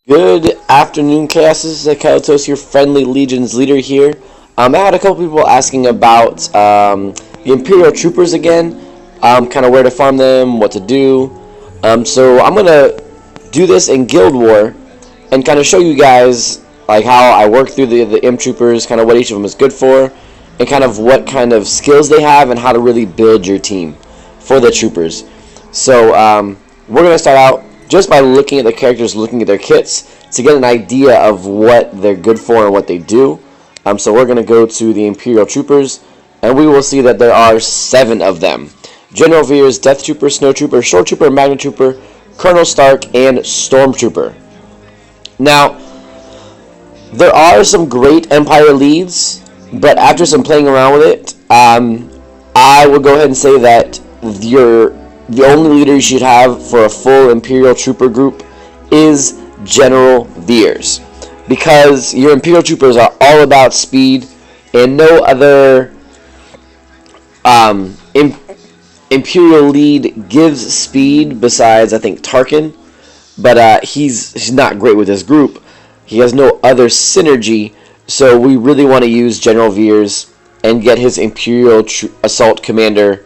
Good afternoon, Chaos. This is Kaitos, your friendly Legion's leader here. I had a couple people asking about the Imperial Troopers again, kind of where to farm them, what to do. So I'm going to do this in Guild War and kind of show you guys like how I work through the Imp Troopers, kind of what each of them is good for, and kind of what kind of skills they have and how to really build your team for the Troopers. So we're going to start out just by looking at the characters, looking at their kits, to get an idea of what they're good for and what they do. So we're going to go to the Imperial Troopers, and we will see that there are 7 of them. General Veers, Death Trooper, Snow Trooper, Short Trooper, Magna Trooper, Colonel Stark, and Stormtrooper. Now, there are some great Empire leads, but after some playing around with it, I would go ahead and say that the only leader you should have for a full Imperial Trooper group is General Veers, because your Imperial Troopers are all about speed, and no other Imperial lead gives speed besides, I think, Tarkin, but he's not great with this group. He has no other synergy, so we really want to use General Veers and get his Imperial Assault Commander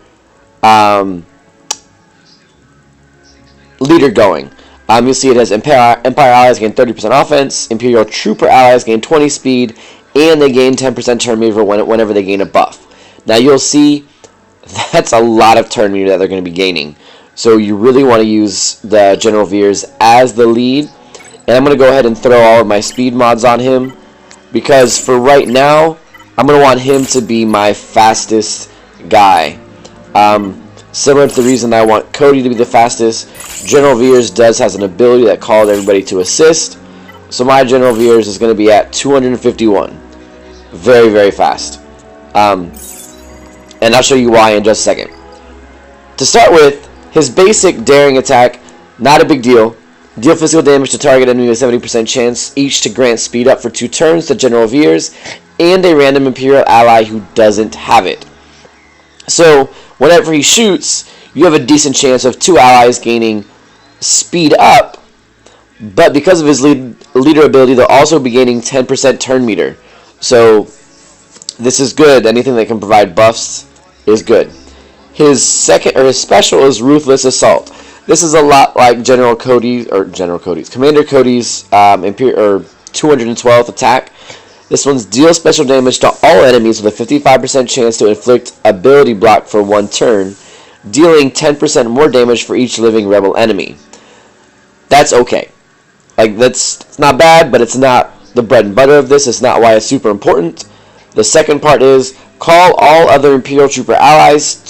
leader going. You'll see it has Empire allies gain 30% offense, Imperial Trooper allies gain 20 speed, and they gain 10% turn meter whenever they gain a buff. Now you'll see that's a lot of turn meter that they're going to be gaining. So you really want to use the General Veers as the lead. And I'm going to go ahead and throw all of my speed mods on him, because for right now, I'm going to want him to be my fastest guy. Similar to the reason I want Cody to be the fastest, General Veers has an ability that calls everybody to assist. So my General Veers is going to be at 251. Very, very fast. And I'll show you why in just a second. To start with, his basic daring attack, not a big deal. Deal physical damage to target enemy with a 70% chance each to grant speed up for 2 turns to General Veers and a random Imperial ally who doesn't have it. So whenever he shoots, you have a decent chance of 2 allies gaining speed up, but because of his leader ability, they'll also be gaining 10% turn meter. So this is good. Anything that can provide buffs is good. His special is Ruthless Assault. This is a lot like Commander Cody's Imperial 212th attack. This one's deal special damage to all enemies with a 55% chance to inflict ability block for 1 turn, dealing 10% more damage for each living rebel enemy. That's okay. It's not bad, but it's not the bread and butter of this. It's not why it's super important. The second part is call all other Imperial Trooper allies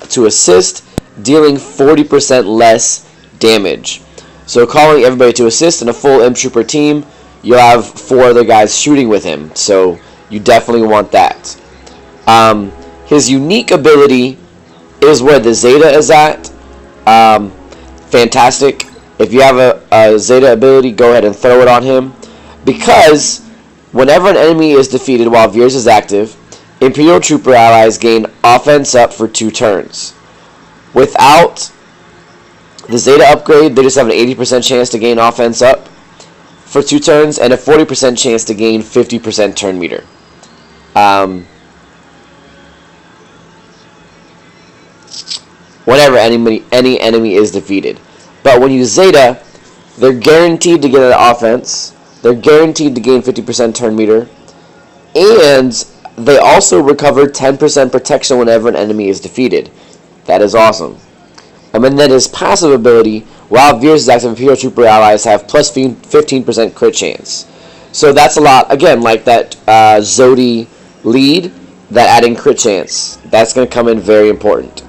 to assist, dealing 40% less damage. So calling everybody to assist in a full Imp Trooper team, you'll have 4 other guys shooting with him, so you definitely want that. His unique ability is where the Zeta is at. Fantastic. If you have a Zeta ability, go ahead and throw it on him, because whenever an enemy is defeated while Veers is active, Imperial Trooper allies gain offense up for 2 turns. Without the Zeta upgrade, they just have an 80% chance to gain offense up for 2 turns, and a 40% chance to gain 50% turn meter. Whenever any enemy is defeated. But when you Zeta, they're guaranteed to get an offense, they're guaranteed to gain 50% turn meter, and they also recover 10% protection whenever an enemy is defeated. That is awesome. And then his passive ability, while Veers is active, Imperial Trooper allies have plus 15% crit chance. So that's a lot, again, like that Zodi lead, that adding crit chance. That's going to come in very important.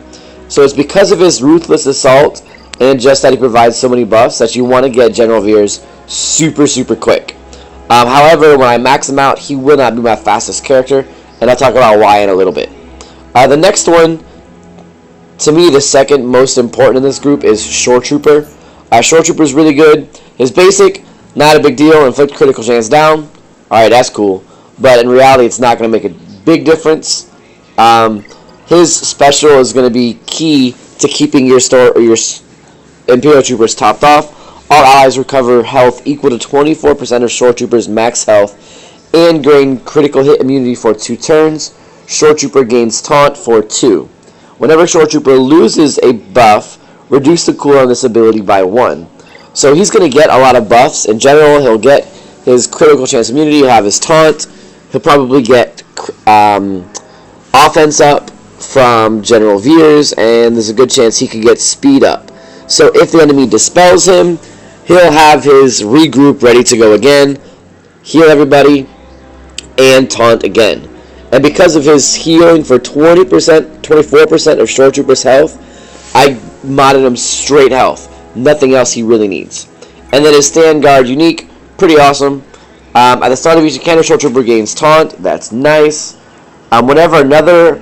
So it's because of his Ruthless Assault and just that he provides so many buffs that you want to get General Veers super, super quick. However, when I max him out, he will not be my fastest character, and I'll talk about why in a little bit. The next one, to me, the second most important in this group is Short Trooper. Short Trooper is really good. His basic, not a big deal, inflict critical chance down. Alright, that's cool. But in reality, it's not going to make a big difference. His special is going to be key to keeping your Imperial Troopers topped off. All allies recover health equal to 24% of Shore Trooper's max health and gain critical hit immunity for 2 turns. Shore Trooper gains taunt for 2. Whenever Shore Trooper loses a buff, reduce the cooldown of this ability by 1. So he's going to get a lot of buffs. In general, he'll get his critical chance immunity, he'll have his taunt, he'll probably get offense up from General Veers, and there's a good chance he could get speed up. So if the enemy dispels him, he'll have his regroup ready to go again, heal everybody, and taunt again. And because of his healing for 24% of Shore Trooper's health, I modded him straight health. Nothing else he really needs. And then his Stand Guard unique, pretty awesome. At the start of each encounter, Shore Trooper gains taunt. That's nice. Whenever another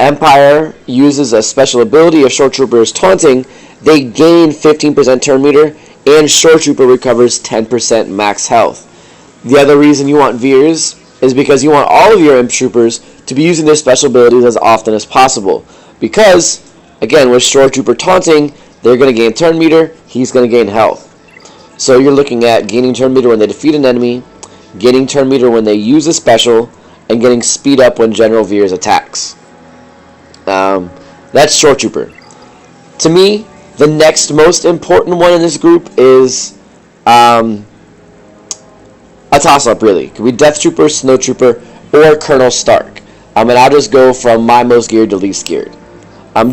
Empire uses a special ability of Shore Trooper's taunting, they gain 15% turn meter, and Shore Trooper recovers 10% max health. The other reason you want Veers is because you want all of your Imp Troopers to be using their special abilities as often as possible. Because, again, with Shore Trooper taunting, they're going to gain turn meter, he's going to gain health. So you're looking at gaining turn meter when they defeat an enemy, gaining turn meter when they use a special, and getting speed up when General Veers attacks. That's Shore Trooper. To me, the next most important one in this group is a toss-up, really. It could be Death Trooper, Snow Trooper, or Colonel Stark. And I'll just go from my most geared to least geared.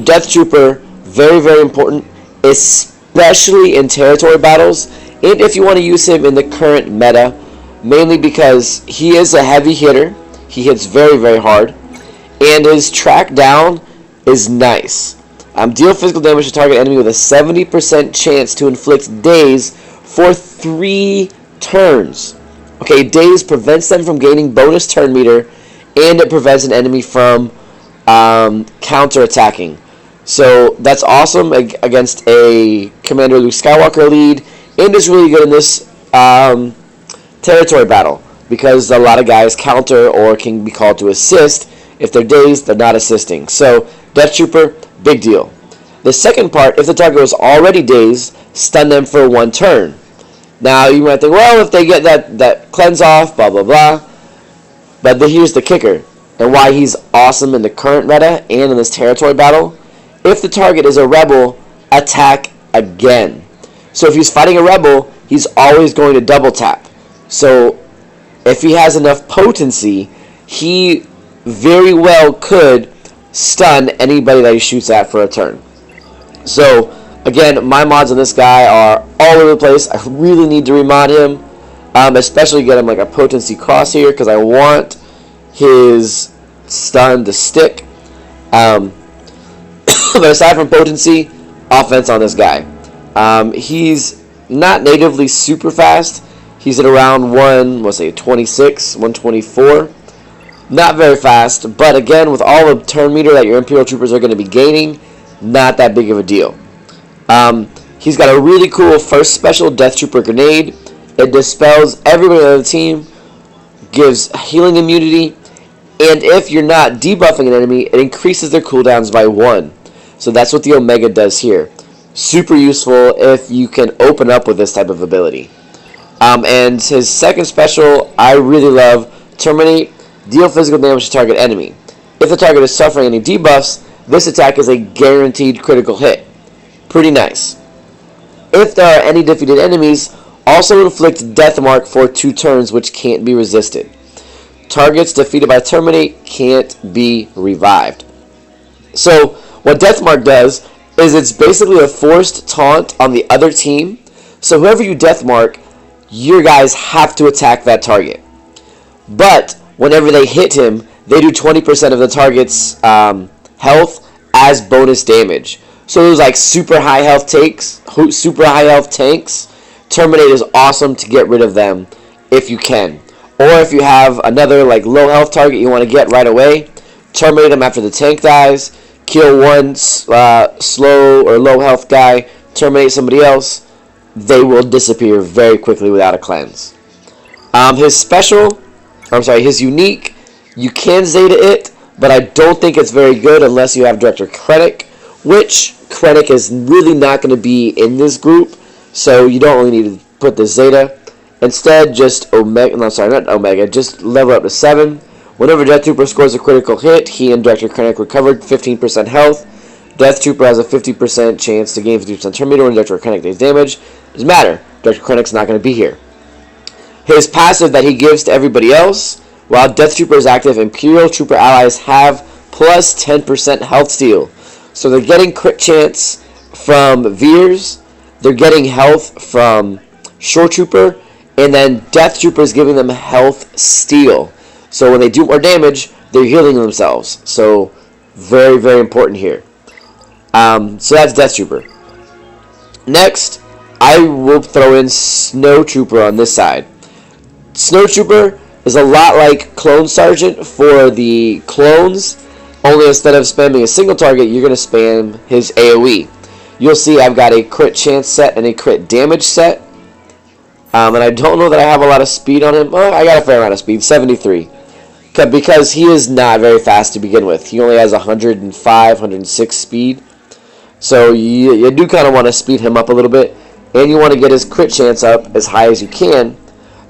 Death Trooper, very, very important, especially in territory battles, and if you want to use him in the current meta, mainly because he is a heavy hitter, he hits very, very hard, and his track down is nice. Deal physical damage to target enemy with a 70% chance to inflict daze for 3 turns. Okay, daze prevents them from gaining bonus turn meter, and it prevents an enemy from counter-attacking. So that's awesome against a Commander Luke Skywalker lead, and is really good in this territory battle, because a lot of guys counter or can be called to assist. If they're dazed, they're not assisting. So Death Trooper, big deal. The second part, if the target was already dazed, stun them for 1 turn. Now you might think, well, if they get that cleanse off, blah blah blah. But here's the kicker, and why he's awesome in the current meta and in this territory battle. If the target is a rebel, attack again. So if he's fighting a rebel, he's always going to double tap. So if he has enough potency, he very well could stun anybody that he shoots at for a turn. So again, my mods on this guy are all over the place. I really need to remod him, especially get him like a potency crosshair, because I want his stun to stick. But aside from potency, offense on this guy. He's not natively super fast. He's at around 126, 124. Not very fast, but again, with all the turn meter that your Imperial Troopers are going to be gaining, not that big of a deal. He's got a really cool first special, Death Trooper Grenade. It dispels everybody on the team, gives healing immunity, and if you're not debuffing an enemy, it increases their cooldowns by 1. So that's what the Omega does here. Super useful if you can open up with this type of ability. And his second special, I really love. Terminate, deal physical damage to target enemy. If the target is suffering any debuffs, this attack is a guaranteed critical hit. Pretty nice. If there are any defeated enemies, also inflict Death Mark for 2 turns, which can't be resisted. Targets defeated by Terminate can't be revived. So what Death Mark does is it's basically a forced taunt on the other team. So whoever you Death Mark, your guys have to attack that target. But whenever they hit him, they do 20% of the target's health as bonus damage. So those like super high health tanks, Terminate is awesome to get rid of them if you can. Or if you have another like low health target you want to get right away, terminate them after the tank dies, kill one slow or low health guy, terminate somebody else, they will disappear very quickly without a cleanse. His unique, you can Zeta it, but I don't think it's very good unless you have Director Krennic, which Krennic is really not going to be in this group So you don't really need to put the Zeta. Instead, just Omega, no, sorry, not Omega, just level up to 7. Whenever Death Trooper scores a critical hit, he and Director Krennic recovered 15% health. Death Trooper has a 50% chance to gain 50% turn meter when Director Krennic takes damage. Doesn't matter. Director Krennic's not going to be here. His passive that he gives to everybody else, while Death Trooper is active, Imperial Trooper allies have plus 10% health steal. So they're getting crit chance from Veers, they're getting health from Shore Trooper, and then Death Trooper is giving them health steal. So when they do more damage, they're healing themselves. So very, very important here. So that's Death Trooper. Next, I will throw in Snow Trooper on this side. Snow Trooper is a lot like Clone Sergeant for the clones, only instead of spamming a single target, you're going to spam his AoE. You'll see I've got a crit chance set and a crit damage set. And I don't know that I have a lot of speed on him. Well, I got a fair amount of speed, 73. Because he is not very fast to begin with. He only has 105, 106 speed. So you do kind of want to speed him up a little bit. And you want to get his crit chance up as high as you can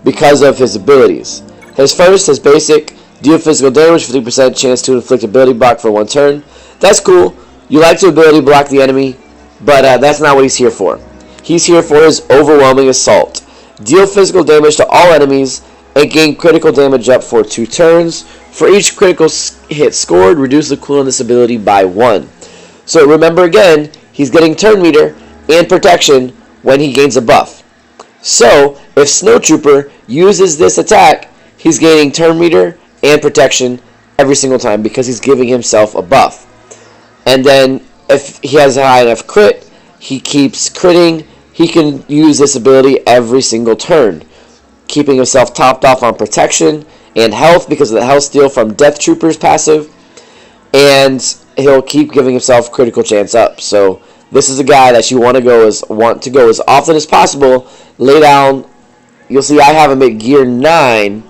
because of his abilities. His first, his basic, deal physical damage, 50% chance to inflict ability block for 1 turn. That's cool. You like to ability block the enemy, but that's not what he's here for. He's here for his overwhelming assault. Deal physical damage to all enemies and gain critical damage up for 2 turns. For each critical hit scored, reduce the cooldown of this ability by 1. So remember again, he's getting turn meter and protection when he gains a buff. So if Snow Trooper uses this attack, he's gaining turn meter and protection every single time because he's giving himself a buff. And then if he has a high enough crit, he keeps critting. He can use this ability every single turn, keeping himself topped off on protection and health because of the health steal from Death Trooper's passive, and he'll keep giving himself critical chance up. So this is a guy that you want to go as often as possible. Lay down. You'll see I have him at gear 9.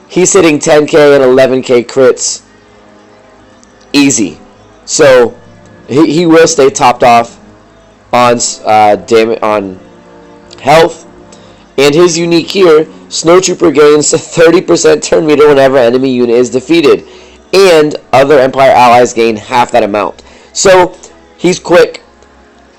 He's hitting 10k and 11k crits easy. So he will stay topped off on on health. And his unique here, Snow Trooper gains 30% turn meter whenever enemy unit is defeated, and other Empire allies gain half that amount. So he's quick.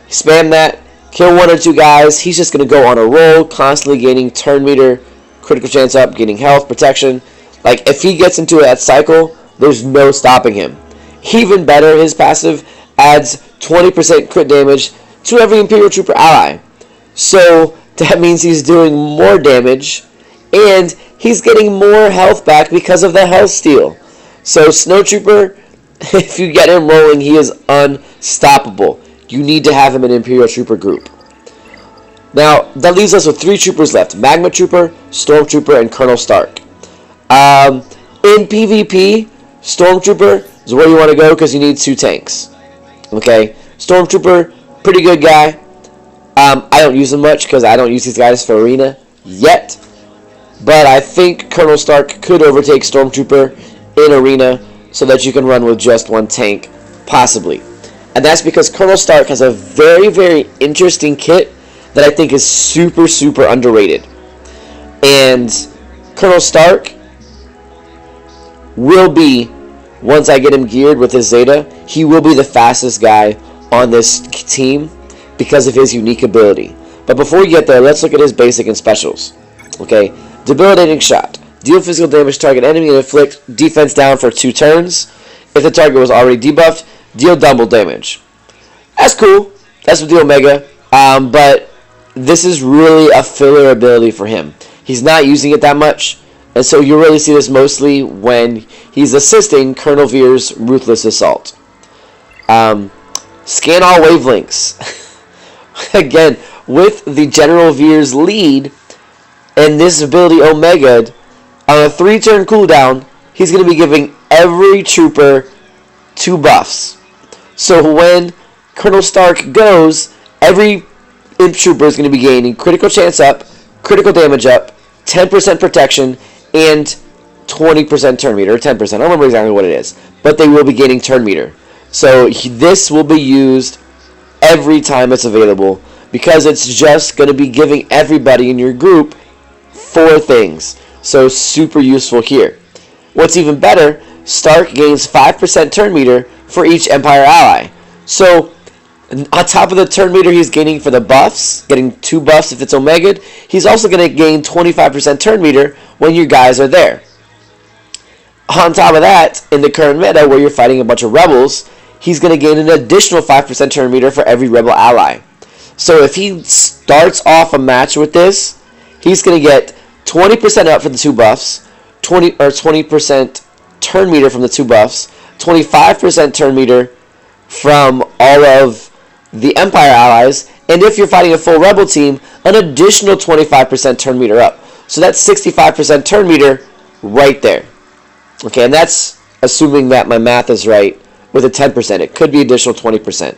Spam that. Kill 1 or 2 guys. He's just going to go on a roll, constantly gaining turn meter, critical chance up, gaining health, protection. Like, if he gets into that cycle, there's no stopping him. Even better, his passive adds 20% crit damage to every Imperial Trooper ally. So that means he's doing more damage, and he's getting more health back because of the health steal. So Snow Trooper, if you get him rolling, he is unstoppable. You need to have him in an Imperial Trooper group. Now, that leaves us with 3 troopers left. Magma Trooper, Stormtrooper, and Colonel Stark. In PvP, Stormtrooper is where you want to go because you need 2 tanks. Okay? Stormtrooper, pretty good guy. I don't use him much because I don't use these guys for arena yet. But I think Colonel Stark could overtake Stormtrooper in arena so that you can run with just 1 tank, possibly. And that's because Colonel Stark has a very, very interesting kit that I think is super, super underrated. And Colonel Stark will be, once I get him geared with his Zeta, he will be the fastest guy on this team because of his unique ability. But before we get there, let's look at his basic and specials. Okay, debilitating shot. Deal physical damage to target enemy and inflict defense down for 2 turns. If the target was already debuffed, deal double damage. That's cool. That's with the Omega. But this is really a filler ability for him. He's not using it that much. And so you really see this mostly when he's assisting Colonel Veer's Ruthless Assault. Scan all wavelengths. Again, with the General Veer's lead and this ability Omega, on a 3-turn cooldown, he's going to be giving every trooper 2 buffs. So when Colonel Stark goes, every Imp Trooper is going to be gaining critical chance up, critical damage up, 10% protection, and 20% turn meter, or 10%. I don't remember exactly what it is, but they will be gaining turn meter. So this will be used every time it's available because it's just going to be giving everybody in your group 4 things. So super useful here. What's even better, Stark gains 5% turn meter for each Empire ally. So on top of the turn meter he's gaining for the buffs, getting 2 buffs if it's Omega'd, he's also going to gain 25% turn meter when your guys are there. On top of that, in the current meta where you're fighting a bunch of rebels, he's going to gain an additional 5% turn meter for every rebel ally. So if he starts off a match with this, he's going to get 20% up for the 2 buffs, 20% turn meter from the 2 buffs, 25% turn meter from all of the Empire allies, and if you're fighting a full rebel team, an additional 25% turn meter up. So that's 65% turn meter right there. Okay, and that's assuming that my math is right with a 10%. It could be additional 20%.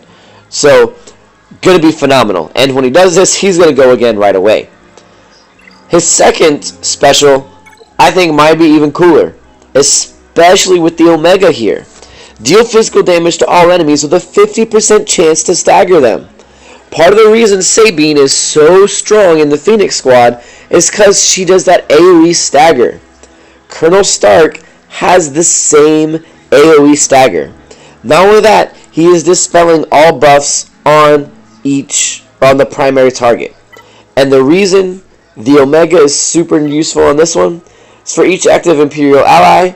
So, going to be phenomenal. And when he does this, he's going to go again right away. His second special, I think, might be even cooler, especially with the Omega here. Deal physical damage to all enemies with a 50% chance to stagger them. Part of the reason Sabine is so strong in the Phoenix squad is because she does that AoE stagger. Colonel Stark has the same AoE stagger. Not only that, he is dispelling all buffs on the primary target. And the reason the Omega is super useful on this one is for each active Imperial ally,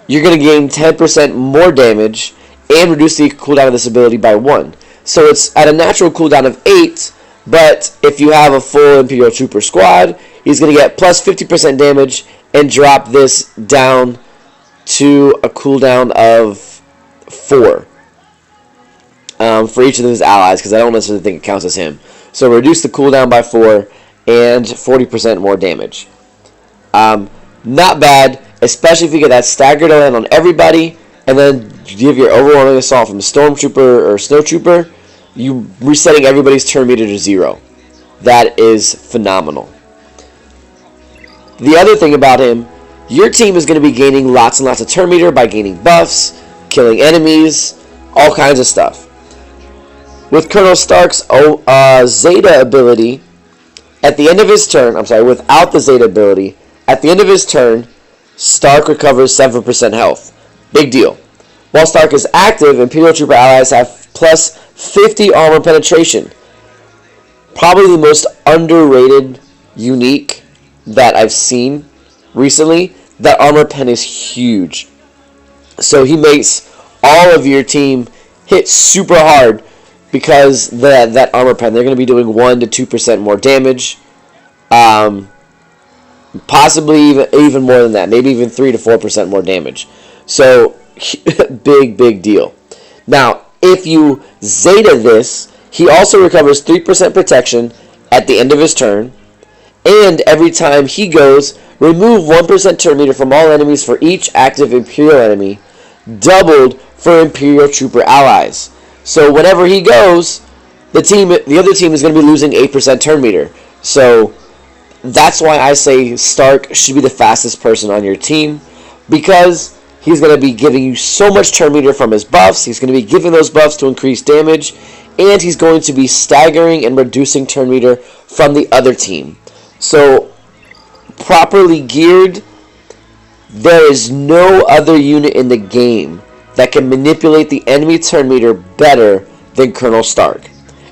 you're going to gain 10% more damage and reduce the cooldown of this ability by 1. So it's at a natural cooldown of 8, but if you have a full Imperial Trooper squad, he's going to get plus 50% damage and drop this down to a cooldown of 4 for each of his allies, because I don't necessarily think it counts as him. So reduce the cooldown by 4 and 40% more damage. Not bad, especially if you get that stagger to land on everybody, and then give your overwhelming assault from Stormtrooper or Snowtrooper, you resetting everybody's turn meter to 0. That is phenomenal. The other thing about him, your team is going to be gaining lots and lots of turn meter by gaining buffs, killing enemies, all kinds of stuff. With Colonel Stark's Zeta ability, at the end of his turn, without the Zeta ability, at the end of his turn, Stark recovers 7% health. Big deal. While Stark is active, Imperial Trooper allies have plus 50 armor penetration. Probably the most underrated unique that I've seen recently. That armor pen is huge. So he makes all of your team hit super hard because that armor pen. They're going to be doing 1 to 2% more damage. Possibly even more than that. Maybe even 3 to 4% more damage. So, big deal. Now, if you Zeta this, he also recovers 3% protection at the end of his turn. And every time he goes, remove 1% turn meter from all enemies for each active Imperial enemy, doubled for Imperial Trooper allies. So whenever he goes, the other team is going to be losing 8% turn meter. So that's why I say Stark should be the fastest person on your team, because he's going to be giving you so much turn meter from his buffs. He's going to be giving those buffs to increase damage, and he's going to be staggering and reducing turn meter from the other team. So, properly geared, there is no other unit in the game that can manipulate the enemy turn meter better than Colonel Stark.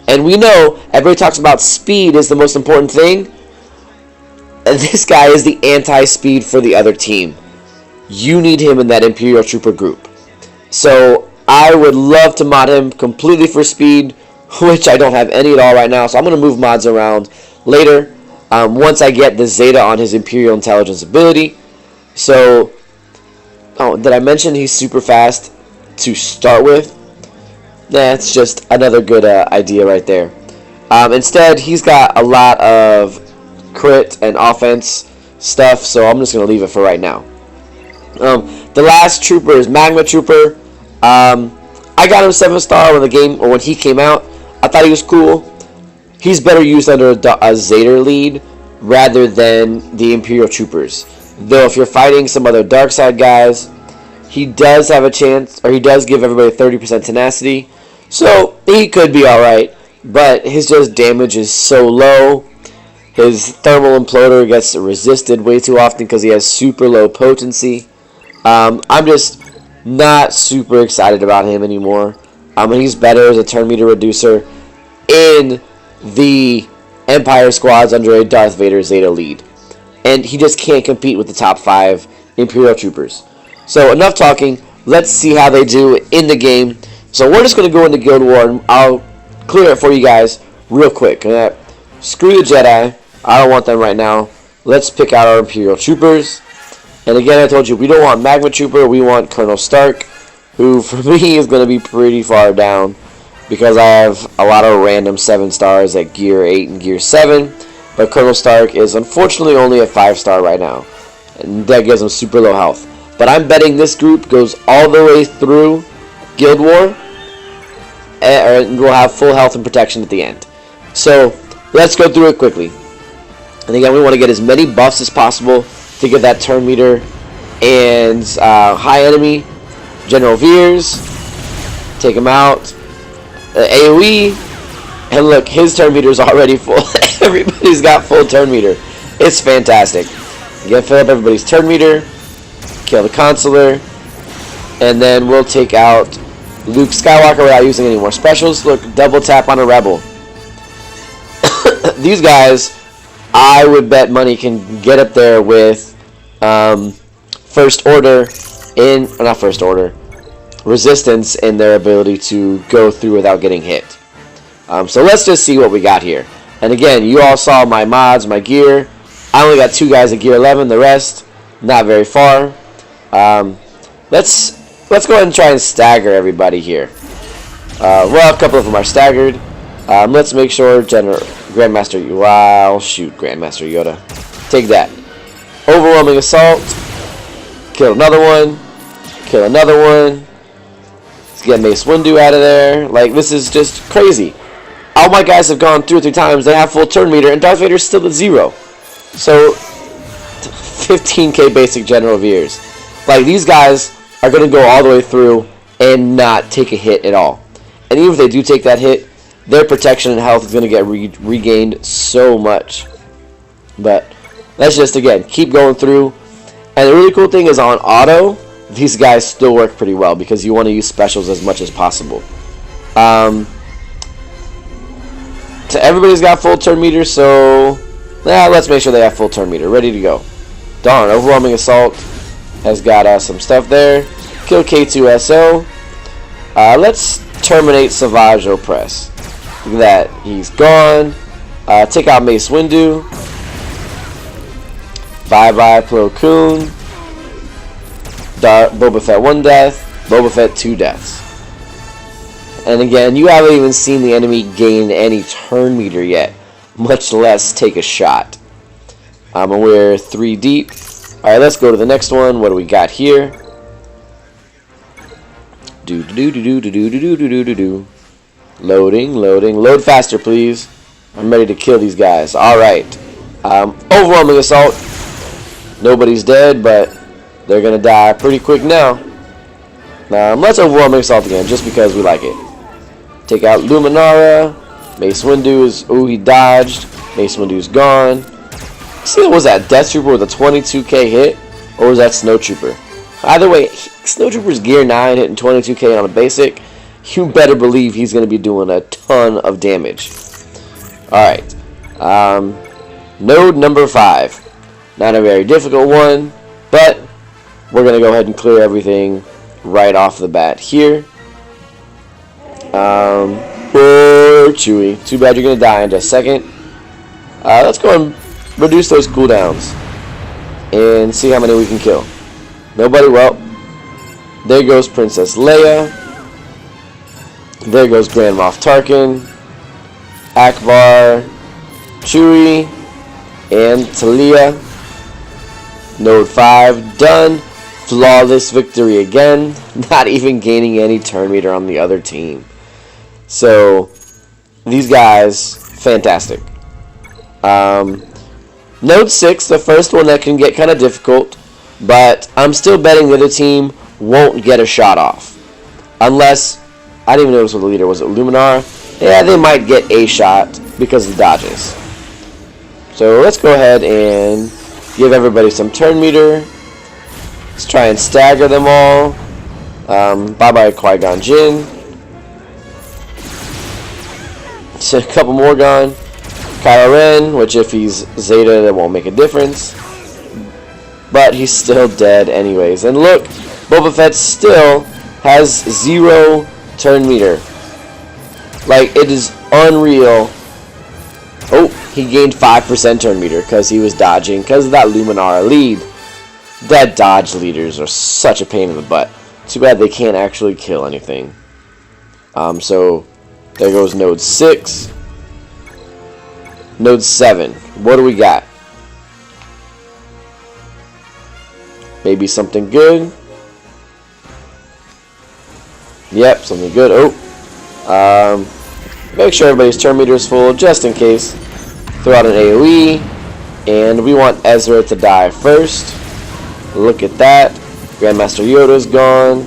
And we know, everybody talks about speed is the most important thing, and this guy is the anti-speed for the other team. You need him in that Imperial Trooper group. So, I would love to mod him completely for speed, which I don't have any at all right now, so I'm going to move mods around later. Once I get the Zeta on his Imperial Intelligence ability. So, did I mention he's super fast to start with? That's just another good idea right there. Instead, he's got a lot of crit and offense stuff, so I'm just going to leave it for right now. The last trooper is Magma Trooper. I got him 7-star when he came out. I thought he was cool. He's better used under a Zeta lead rather than the Imperial Troopers. Though if you're fighting some other dark side guys, he does have a chance, or he does give everybody 30% tenacity. So he could be alright. but his just damage is so low. His thermal imploder gets resisted way too often because he has super low potency. I'm just not super excited about him anymore. He's better as a turn meter reducer in the Empire squads under a Darth Vader Zeta lead. And he just can't compete with the top 5 Imperial Troopers. So enough talking. Let's see how they do in the game. So we're just going to go into Guild War, and I'll clear it for you guys real quick. Screw the Jedi. I don't want them right now. Let's pick out our Imperial Troopers. And again, I told you, we don't want Magma Trooper. We want Colonel Stark, who for me is going to be pretty far down because I have a lot of random 7 stars at Gear 8 and Gear 7. But Colonel Stark is unfortunately only a 5-star right now. And that gives him super low health. But I'm betting this group goes all the way through Guild War, and we'll have full health and protection at the end. So let's go through it quickly. And again, we want to get as many buffs as possible to get that turn meter and high enemy. General Veers, take him out. AoE, and look, his turn meter is already full. Everybody's got full turn meter. It's fantastic. Again, fill up everybody's turn meter, kill the Consular, and then we'll take out Luke Skywalker without using any more specials. Look, double tap on a Rebel. These guys, I would bet money can get up there with First Order not First Order, Resistance in their ability to go through without getting hit. So let's just see what we got here. And again, you all saw my mods, my gear. I only got 2 guys at Gear 11. The rest, not very far. Let's go ahead and try and stagger everybody here. Well, a couple of them are staggered. Let's make sure Grandmaster Yoda. Take that. Overwhelming Assault. Kill another one. Kill another one. Let's get Mace Windu out of there. Like, this is just crazy. All my guys have gone 2 or 3 times. They have full turn meter, and Darth Vader's still at 0. So, 15k basic General Veers. Like, these guys are going to go all the way through and not take a hit at all. And even if they do take that hit, their protection and health is going to get regained so much. But let's just, again, keep going through. And the really cool thing is on auto, these guys still work pretty well because you want to use specials as much as possible. So everybody's got full turn meter, so let's make sure they have full turn meter. Ready to go. Darn, Overwhelming Assault has got some stuff there. Kill K2SO. Let's terminate Savage Opress. Look at that. He's gone. Take out Mace Windu. Bye-bye Plo Koon. Boba Fett 1 death. Boba Fett 2 deaths. And again, you haven't even seen the enemy gain any turn meter yet, much less take a shot. And we're 3 deep. Alright, let's go to the next one. What do we got here? Loading. Load faster, please. I'm ready to kill these guys. Alright. Overwhelming Assault. Nobody's dead, but they're going to die pretty quick now. Let's Overwhelming Assault again, just because we like it. Take out Luminara. Mace Windu is... Ooh, he dodged. Mace Windu's gone. See, was that Death Trooper with a 22k hit? Or was that Snow Trooper? Either way, Snow Trooper's Gear 9 hitting 22k on a basic. You better believe he's going to be doing a ton of damage. Alright. Node number 5. Not a very difficult one, but we're going to go ahead and clear everything right off the bat here. Poor Chewie. Too bad you're going to die in just a second. Let's go and reduce those cooldowns and see how many we can kill. Nobody. Well, there goes Princess Leia. There goes Grand Moff Tarkin, Akbar, Chewie, and Talia. Node 5 done. Flawless victory again. Not even gaining any turn meter on the other team. So, these guys, fantastic. Node 6, the first one that can get kind of difficult, but I'm still betting the other team won't get a shot off. Unless, I didn't even notice what the leader was. It Luminar? yeah, they might get a shot because of dodges. So let's go ahead and give everybody some turn meter. Let's try and stagger them all. Bye-bye Qui-Gon Jinn. A couple more gone. Kylo Ren, which if he's Zeta, that won't make a difference. But he's still dead anyways. And look, Boba Fett still has 0 turn meter. Like, it is unreal. Oh, he gained 5% turn meter because he was dodging because of that Luminara lead. That dodge leaders are such a pain in the butt. Too bad they can't actually kill anything. So there goes node 6. Node 7. What do we got? Maybe something good. Yep, something good. Oh. Make sure everybody's turn meter is full just in case. Throw out an AoE. And we want Ezra to die first. Look at that. Grandmaster Yoda's gone.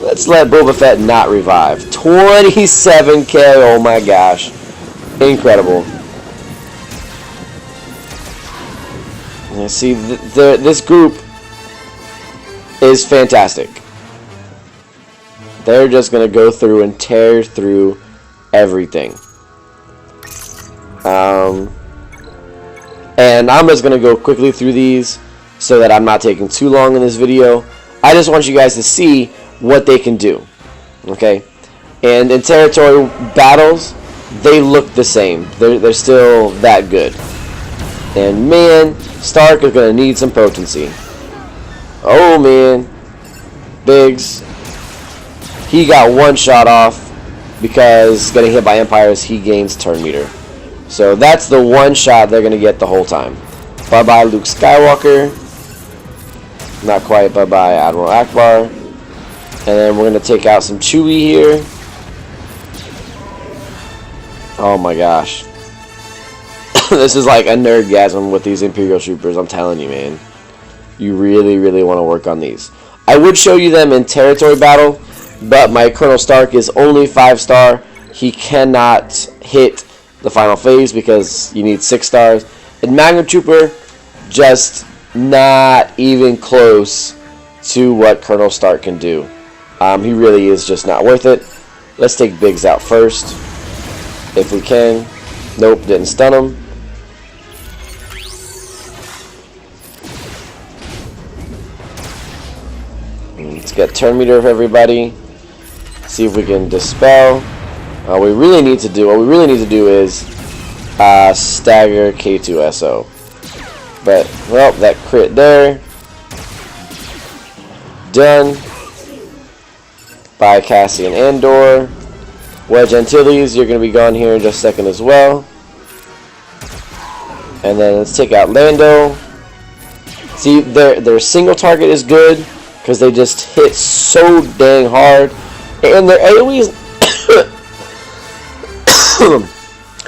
Let's let Boba Fett not revive. 27k, oh my gosh. Incredible. You see, this group is fantastic. They're just going to go through and tear through everything. And I'm just going to go quickly through these so that I'm not taking too long in this video. I just want you guys to see what they can do. Okay? And in territory battles, they look the same. They're still that good. And man, Stark is going to need some potency. Oh man. Biggs. He got one shot off because getting hit by Empires, he gains turn meter. So that's the one shot they're going to get the whole time. Bye-bye Luke Skywalker. Not quite. Bye-bye Admiral Akbar. And then we're going to take out some Chewie here. Oh my gosh. This is like a nerdgasm with these Imperial Troopers, I'm telling you, man. You really, really want to work on these. I would show you them in territory battle, but my Colonel Stark is only 5-star. He cannot hit the final phase because you need 6 stars. And Magnum Trooper, just not even close to what Colonel Stark can do. He really is just not worth it. Let's take Biggs out first, if we can. Nope, didn't stun him. Let's get turn meter of everybody. See if we can dispel. What we really need to do is stagger K2SO. But well, that crit there. Done. By Cassian Andor. Wedge Antilles, you're going to be gone here in just a second as well. And then let's take out Lando. See, their single target is good because they just hit so dang hard. And their AoEs...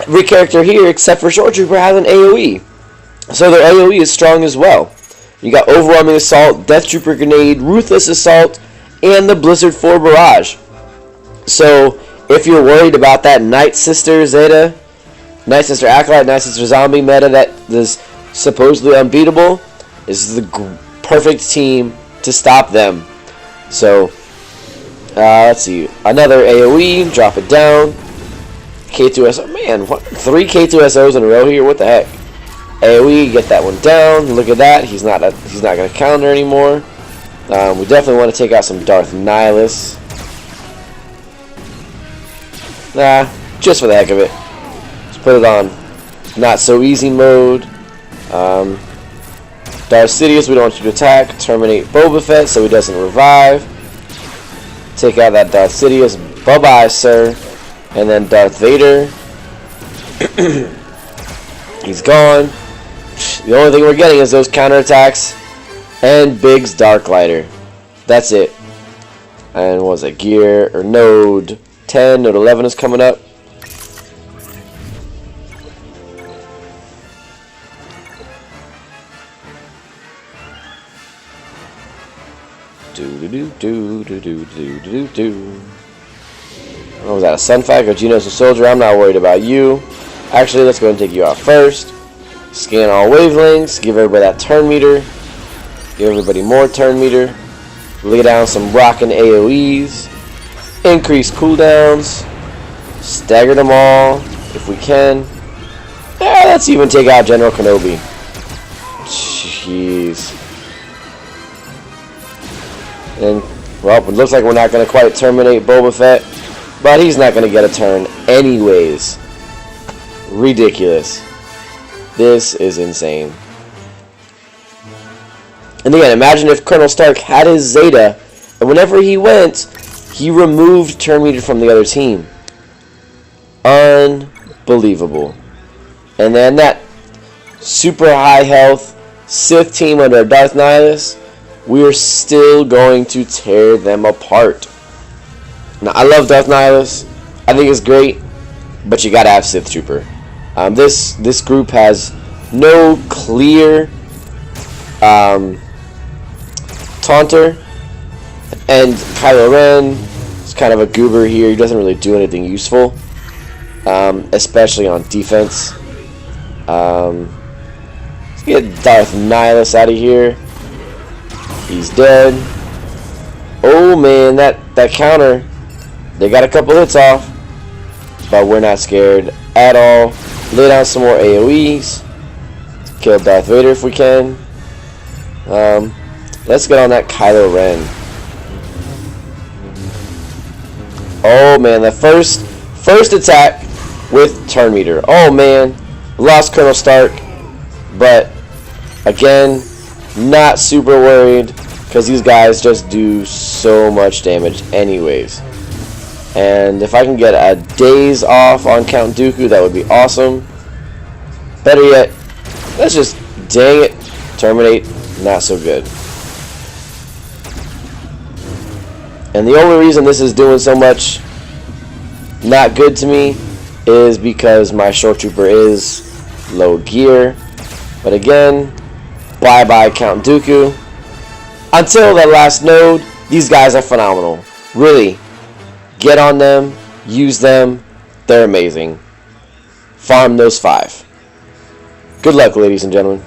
Every character here except for Short Trooper has an AoE. So their AoE is strong as well. You got Overwhelming Assault, Death Trooper Grenade, Ruthless Assault, and the Blizzard 4 Barrage. So if you're worried about that Night Sister Zeta, Night Sister Acolyte, Night Sister Zombie meta that is supposedly unbeatable, this is the perfect team to stop them. So let's see, another AoE, drop it down. K2SO, man, what, 3 K2SOs in a row here? What the heck? AoE, get that one down. Look at that. He's not going to counter anymore. We definitely want to take out some Darth Nihilus. Nah, just for the heck of it. Let's put it on not so easy mode. Darth Sidious, we don't want you to attack. Terminate Boba Fett so he doesn't revive. Take out that Darth Sidious. Bye-bye, sir. And then Darth Vader. He's gone. The only thing we're getting is those counterattacks and Biggs Darklighter. That's it. And what was it? Gear or node 10, node 11 is coming up. What was that, a Sunfac? A Genos, a Soldier? I'm not worried about you. Actually, let's go and take you out first. Scan all wavelengths. Give everybody that turn meter. Give everybody more turn meter. Lay down some rockin' AoEs. Increase cooldowns. Stagger them all if we can. Yeah, let's even take out General Kenobi. Jeez. And, well, it looks like we're not going to quite terminate Boba Fett. But he's not going to get a turn anyways. Ridiculous. This is insane. And again, imagine if Colonel Stark had his Zeta, and whenever he went, he removed turn meter from the other team. Unbelievable. And then that super high health Sith team under Darth Nihilus, we are still going to tear them apart. Now, I love Darth Nihilus. I think it's great, but you gotta have Sith Trooper. This group has no clear taunter, and Kylo Ren is kind of a goober here. He doesn't really do anything useful, especially on defense. Let's get Darth Nihilus out of here. He's dead. Oh man, that counter. They got a couple hits off, but we're not scared at all. Lay down some more AoEs. Kill Darth Vader if we can. Let's get on that Kylo Ren. Oh man, the first attack with turn meter. Oh man, lost Colonel Stark, but again, not super worried because these guys just do so much damage anyways. And if I can get a daze off on Count Dooku, that would be awesome. Better yet, let's just, dang it, terminate. Not so good. And the only reason this is doing so much not good to me is because my Shore Trooper is low gear. But again, bye-bye Count Dooku. Until that last node, these guys are phenomenal. Really. Get on them, use them, they're amazing. Farm those 5. Good luck, ladies and gentlemen.